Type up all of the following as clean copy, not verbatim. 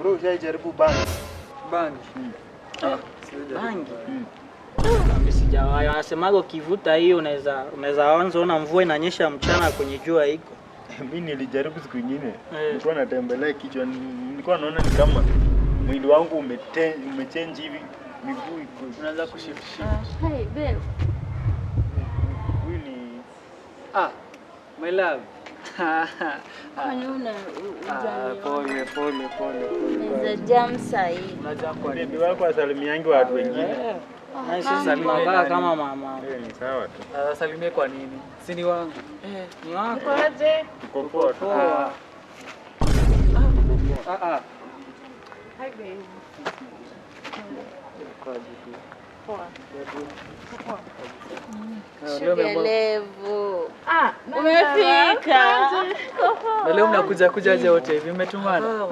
Bro, jaribu bangi. Bangi. Bangi. Mimi sijawahi. Anasemaga ukivuta hiyo unaweza anza ona mvua inanyesha mchana kwenye jua iko. Mimi nilijaribu siku nyingine. Nilikuwa natembelea kichwa, nilikuwa naona ni kama mwili wangu umechange hivi, miguu iko Unaanza kushift. Hey babe. Really? My love. Kwani Pole. unaweza jam sahi. Unajua kwa nini? Bibi wako asalimiangi watu wengine. Na sisi tunakaa kama mama. Ni sawa tu. Salimie kwa nini? Si ni wangu. Ni wako. Uko poa. Poa. Hi babe. Shugelevu. Umefika. Na leo mnakuja aje wote hivi? Mmetumana?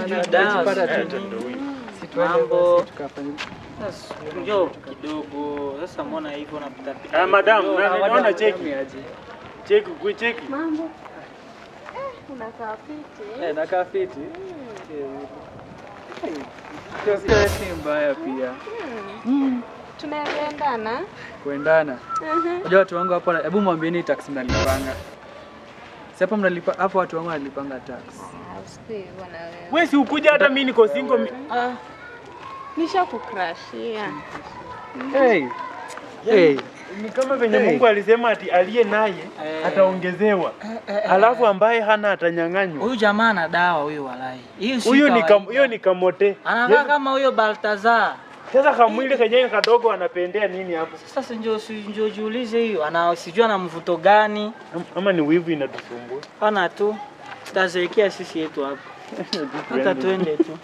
Mjapata tu. Mambo. Njoo kidogo. Sasa mbona hivyo unapita? Madam, naona cheki. Cheki. Mambo. Unakaa fiti. Nakaa fiti. Sio si mbaya pia. Tunaendana. Kuendana. Unajua watu wangu hapo, hebu mwambieni tax mnalipanga. Si hapo mnalipa, hapo watu wangu wanalipanga tax. Usikii bwana wewe. Wewe si ukuja hata mimi niko single. Nishakukrashia. Hey. Ni kama venye Mungu alisema ati aliye naye ataongezewa. Alafu ambaye hana atanyang'anywa. Huyu jamaa ana dawa huyu walai. Hiyo ni kamote. Anakaa kama huyo Baltazar. Sasa kamwili kenyewe kadogo anapendea nini hapo? Sasa njoo jiulize hiyo. Sijui ana mvuto gani? Ama ni wivu inatusumbua. Ana tu. Tutazeekea sisi yetu hapo. Hata twende tu.